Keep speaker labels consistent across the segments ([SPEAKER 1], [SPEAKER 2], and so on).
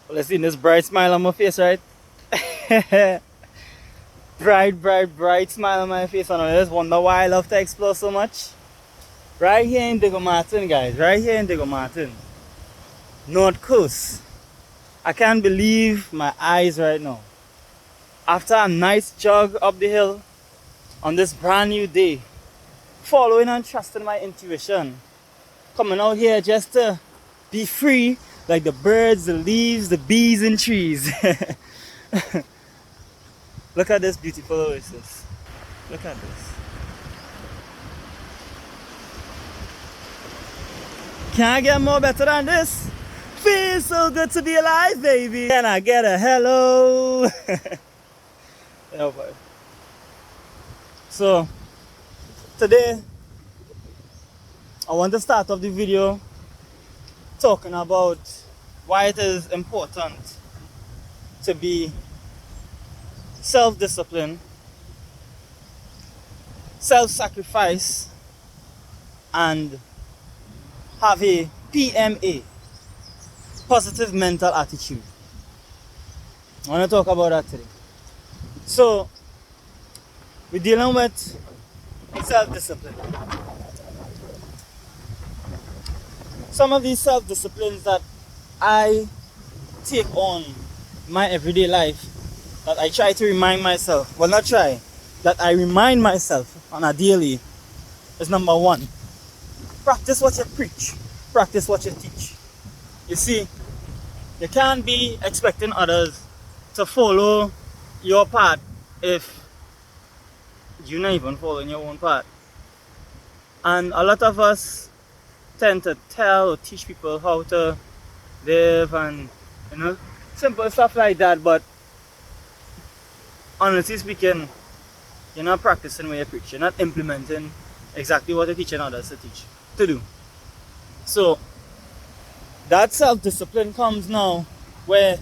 [SPEAKER 1] Well, let's see this bright smile on my face, right? Bright smile on my face. And I just wonder why I love to explore so much. Right here in Diego Martin, guys. Right here in Diego Martin. North Coast. I can't believe my eyes right now. After a nice jog up the hill on this brand new day, following and trusting my intuition, coming out here just to be free like the birds, the leaves, the bees and trees. Look at this beautiful oasis. Look at this. Can't get more better than this. Feels so good to be alive, baby. Can I get a hello? Yeah, boy. So today I want to start off the video talking about why it is important to be self-disciplined, self-sacrifice, and have a PMA, positive mental attitude. I want to talk about that today. So, we're dealing with self-discipline. Some of these self-disciplines that I take on my everyday life, that I try to remind myself, well, not try, that I remind myself on a daily, is number one, practice what you preach, practice what you teach. You see, you can't be expecting others to follow your path if you're not even following your own path. And a lot of us tend to tell or teach people how to live and, simple stuff like that, but honestly speaking, you're not practicing what you preach. You're not implementing exactly what you're teaching others to do. So that self-discipline comes now where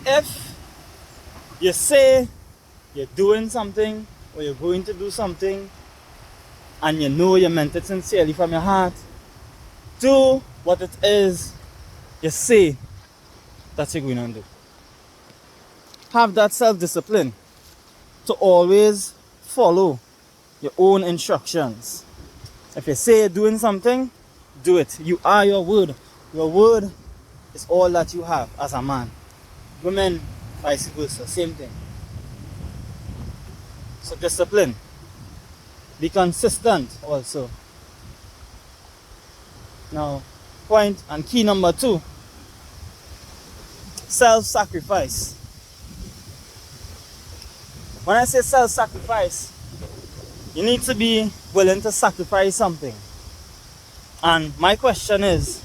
[SPEAKER 1] if you say you're doing something or you're going to do something and you know you meant it sincerely from your heart, do what it is you say that you're going to do. Have that self-discipline to always follow your own instructions. If you say you're doing something, do it. You are your word. Your word is all that you have as a man. Women, vice versa, same thing. So discipline. Be consistent also. Now, point and key number 2, self-sacrifice. When I say self-sacrifice, you need to be willing to sacrifice something. And my question is,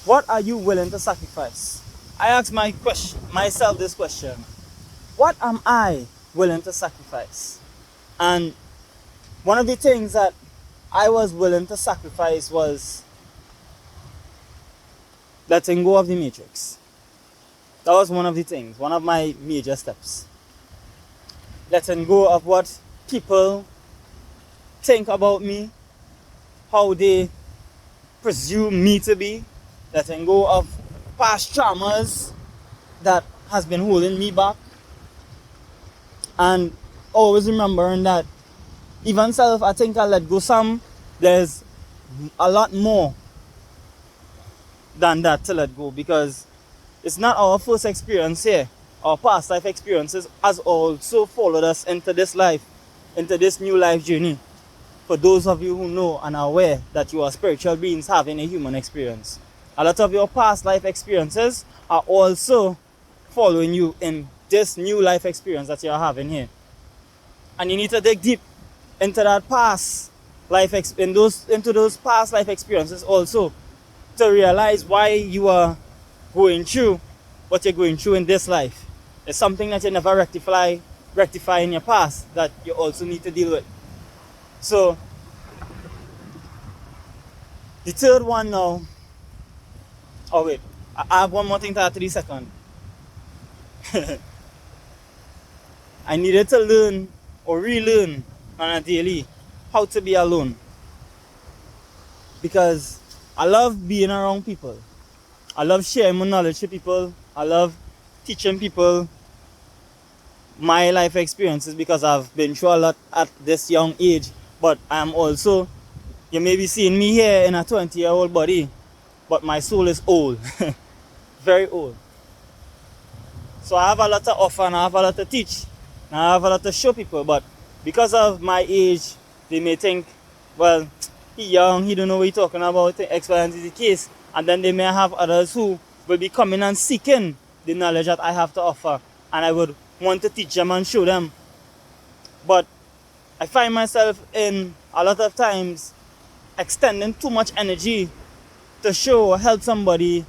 [SPEAKER 1] what are you willing to sacrifice? I ask myself this question. What am I willing to sacrifice? And one of the things that I was willing to sacrifice was letting go of the matrix. That was one of the things, one of my major steps. Letting go of what people think about me, how they presume me to be, letting go of past traumas that has been holding me back, and always remembering that even self I think I let go some, there's a lot more than that to let go, because it's not our first experience here. Our past life experiences has also followed us into this life, into this new life journey. For those of you who know and are aware that you are spiritual beings having a human experience, a lot of your past life experiences are also following you in this new life experience that you are having here. And you need to dig deep into that past life, into those past life experiences also, to realize why you are going through what you're going through in this life. It's something that you never rectify in your past that you also need to deal with. So the third one now, oh wait, I have one more thing to add to the second. I needed to learn or relearn on a daily how to be alone, because I love being around people. I love sharing my knowledge to people. I love teaching people my life experiences because I've been through a lot at this young age. But I'm also, you may be seeing me here in a 20-year-old body, but my soul is old, very old. So I have a lot to offer and I have a lot to teach and I have a lot to show people. But because of my age, they may think, well, he young, he don't know what he's talking about, X, Y, and Z the case. And then they may have others who will be coming and seeking the knowledge that I have to offer. And I would want to teach them and show them. But I find myself in a lot of times extending too much energy to show or help somebody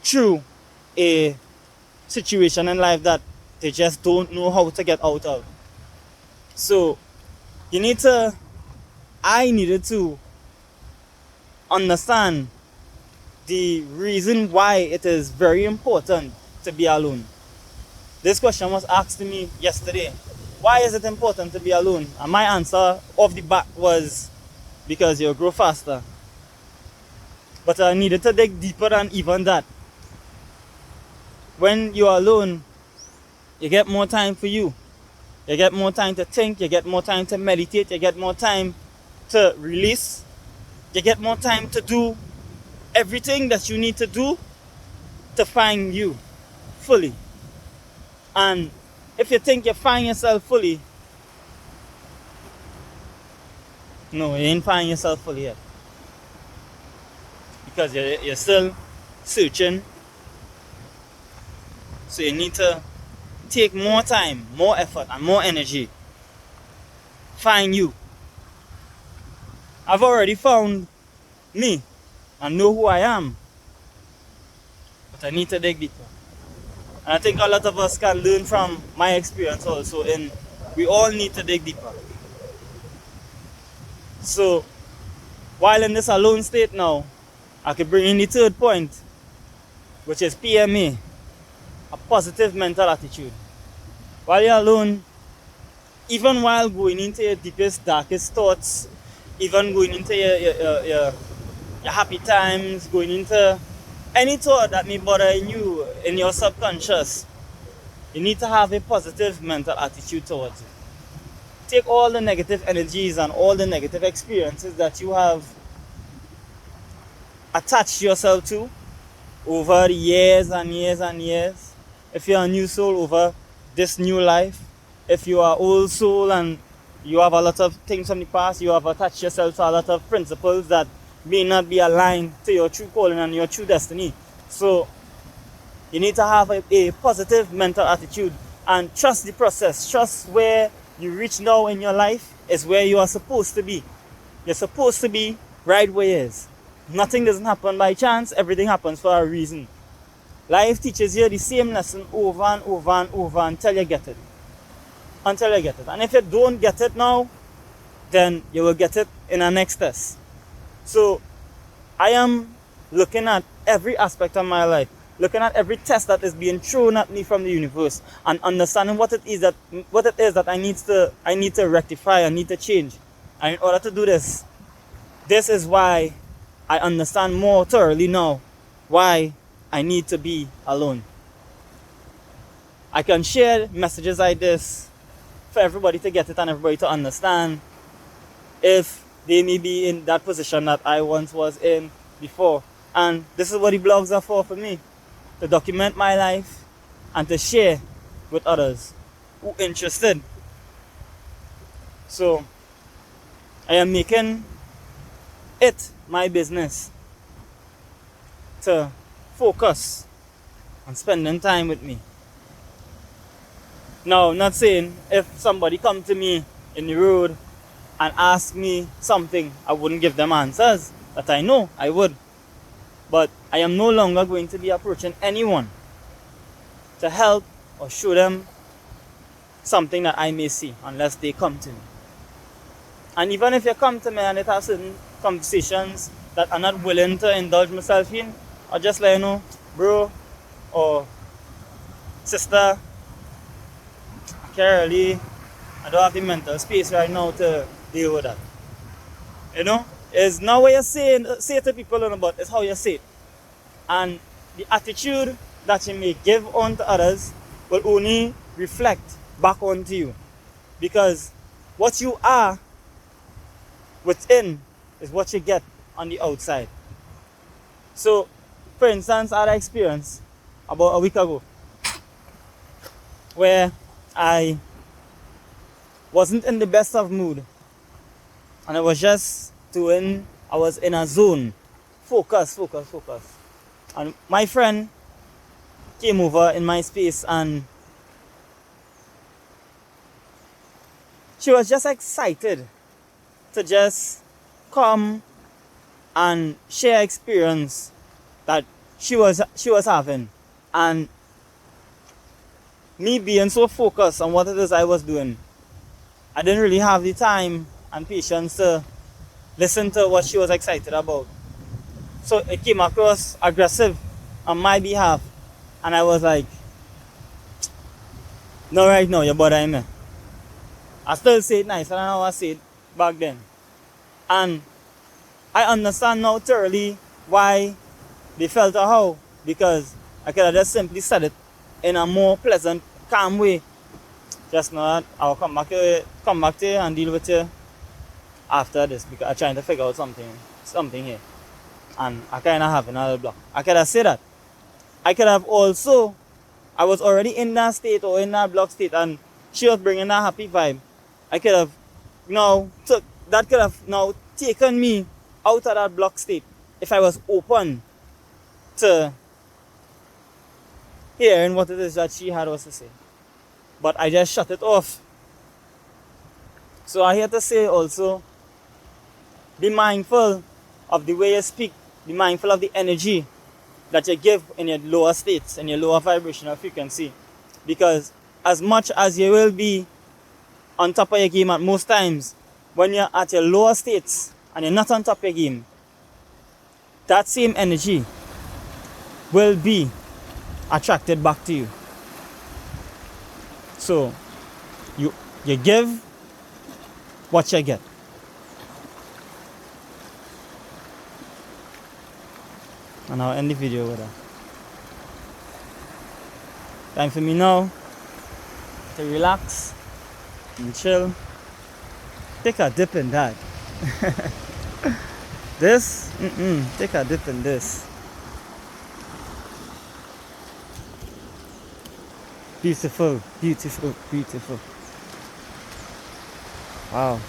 [SPEAKER 1] through a situation in life that they just don't know how to get out of. So I needed to understand the reason why it is very important to be alone. This question was asked to me yesterday. Why is it important to be alone? And my answer off the bat was because you'll grow faster. But I needed to dig deeper than even that. When you're alone, you get more time for you. You get more time to think, you get more time to meditate, you get more time to release, you get more time to do everything that you need to do to find you fully. And if you think you find yourself fully, no, you ain't find yourself fully yet. Because you're still searching. So you need to take more time, more effort, and more energy. Find you. I've already found me and know who I am. But I need to dig deeper. And I think a lot of us can learn from my experience also, and we all need to dig deeper. So, while in this alone state now, I could bring in the third point, which is PMA, a positive mental attitude. While you're alone, even while going into your deepest, darkest thoughts, even going into your happy times, going into any thought that may bother you in your subconscious, you need to have a positive mental attitude towards it. Take all the negative energies and all the negative experiences that you have attached yourself to over the years and years and years. If you're a new soul, over this new life. If you are old soul and you have a lot of things from the past, you have attached yourself to a lot of principles that may not be aligned to your true calling and your true destiny. So you need to have a positive mental attitude and trust the process. Trust where you reach now in your life is where you are supposed to be. You're supposed to be right where it is. Nothing doesn't happen by chance. Everything happens for a reason. Life teaches you the same lesson over and over and over until you get it. Until you get it. And if you don't get it now, then you will get it in the next test. So I am looking at every aspect of my life, looking at every test that is being thrown at me from the universe, and understanding what it is that I need to rectify, I need to change. And in order to do this, this is why I understand more thoroughly now why I need to be alone. I can share messages like this for everybody to get it and everybody to understand if they may be in that position that I once was in before. And this is what the blogs are for me. To document my life and to share with others who are interested. So I am making it my business to focus on spending time with me. Now, I'm not saying if somebody come to me in the road and ask me something, I wouldn't give them answers that I know I would. But I am no longer going to be approaching anyone to help or show them something that I may see unless they come to me. And even if you come to me and it has certain conversations that I'm not willing to indulge myself in, I'll just let you know, bro or sister, I don't have the mental space right now to deal with that. You know? It's not what you say to people, but it's how you say it. And the attitude that you may give on to others will only reflect back onto you. Because what you are within is what you get on the outside. So, for instance, I had an experience about a week ago where I wasn't in the best of mood, and I was in a zone. Focus. And my friend came over in my space and she was just excited to just come and share experience that she was having. And me being so focused on what it is I was doing, I didn't really have the time and patience to listen to what she was excited about. So it came across aggressive on my behalf, and I was like, no, right now, you're bothering me. I still say it nice, I don't know how I said it back then. And I understand now thoroughly why they felt how, because I could have just simply said it in a more pleasant, calm way. Just know that I'll come back to you and deal with you after this, because I'm trying to figure out something here. And I kind of have another block. I could have said that. I could have also, I was already in that state or in that block state, and she was bringing that happy vibe. I could have that could have now taken me out of that block state if I was open to hearing what it is that she had was to say. But I just shut it off. So I here to say also, be mindful of the way you speak. Be mindful of the energy that you give in your lower states, in your lower vibrational frequency. Because as much as you will be on top of your game at most times, when you're at your lower states and you're not on top of your game, that same energy will be attracted back to you. So you give what you get. And I'll end the video with that. Time for me now to relax and chill. Take a dip in that. Take a dip in this. Beautiful. Wow.